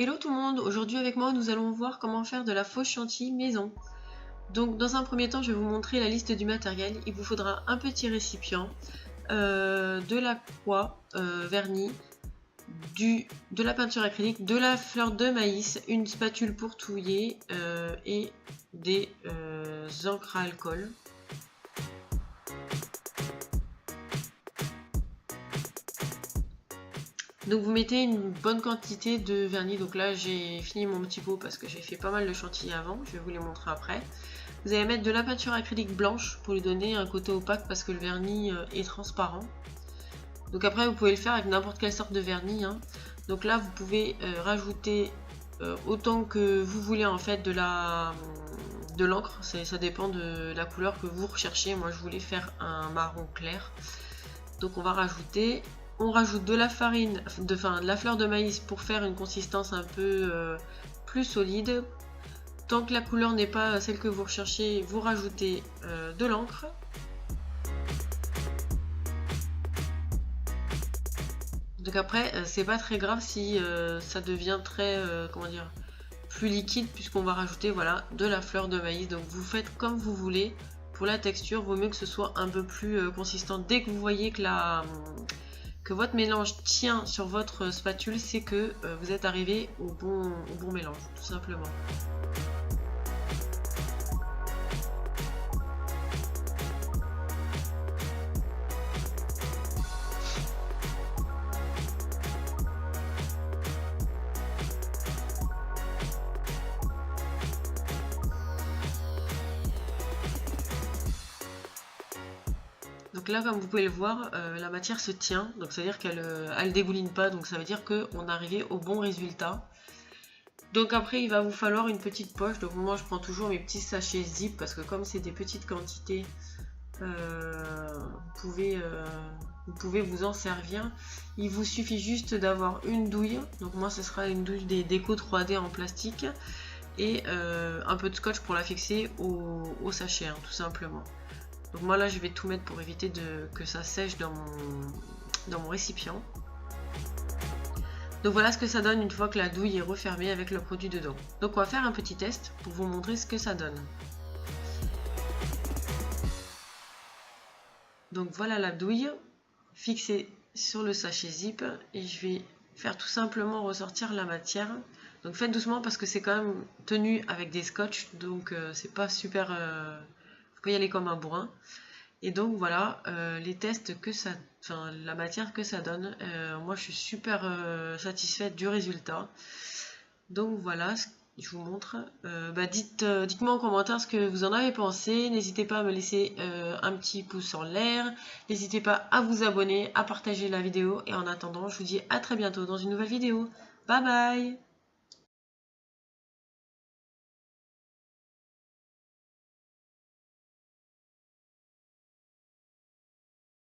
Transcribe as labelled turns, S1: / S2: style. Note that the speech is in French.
S1: Hello tout le monde, aujourd'hui avec moi nous allons voir comment faire de la fausse chantilly maison. Donc dans un premier temps je vais vous montrer la liste du matériel. Il vous faudra un petit récipient, de la coie vernie, de la peinture acrylique, de la fleur de maïs, une spatule pour touiller et des encres à alcool. Donc vous mettez une bonne quantité de vernis. Donc là j'ai fini mon petit pot parce que j'ai fait pas mal de chantilly avant, je vais vous les montrer après. Vous allez mettre de la peinture acrylique blanche pour lui donner un côté opaque parce que le vernis est transparent. Donc après vous pouvez le faire avec n'importe quelle sorte de vernis, hein. Donc là vous pouvez rajouter autant que vous voulez en fait de l'encre, ça dépend de la couleur que vous recherchez. Moi je voulais faire un marron clair. Donc on va rajouter, on rajoute de la farine, de la fleur de maïs pour faire une consistance un peu plus solide. Tant que la couleur n'est pas celle que vous recherchez, vous rajoutez de l'encre. Donc après, c'est pas très grave si ça devient très, comment dire, plus liquide, puisqu'on va rajouter voilà, de la fleur de maïs. Donc vous faites comme vous voulez. Pour la texture, vaut mieux que ce soit un peu plus consistant. Dès que vous voyez que votre mélange tient sur votre spatule, c'est que vous êtes arrivé au bon mélange, tout simplement. Donc là, comme vous pouvez le voir, la matière se tient, donc ça veut dire qu'elle dégouline pas, donc ça veut dire qu'on est arrivé au bon résultat. Donc après, il va vous falloir une petite poche. Donc moi, je prends toujours mes petits sachets zip parce que comme c'est des petites quantités, vous pouvez vous en servir. Il vous suffit juste d'avoir une douille. Donc moi, ce sera une douille des déco 3D en plastique et un peu de scotch pour la fixer au sachet, hein, tout simplement. Donc moi là je vais tout mettre pour éviter que ça sèche dans mon récipient. Donc voilà ce que ça donne une fois que la douille est refermée avec le produit dedans. Donc on va faire un petit test pour vous montrer ce que ça donne. Donc voilà la douille fixée sur le sachet zip et je vais faire tout simplement ressortir la matière. Donc faites doucement parce que c'est quand même tenu avec des scotch, donc c'est pas super... faut pas y aller comme un bourrin. Et donc voilà les tests que ça, la matière que ça donne. Moi je suis super satisfaite du résultat. Donc voilà, je vous montre. Dites-moi en commentaire ce que vous en avez pensé. N'hésitez pas à me laisser un petit pouce en l'air. N'hésitez pas à vous abonner, à partager la vidéo. Et en attendant, je vous dis à très bientôt dans une nouvelle vidéo. Bye bye!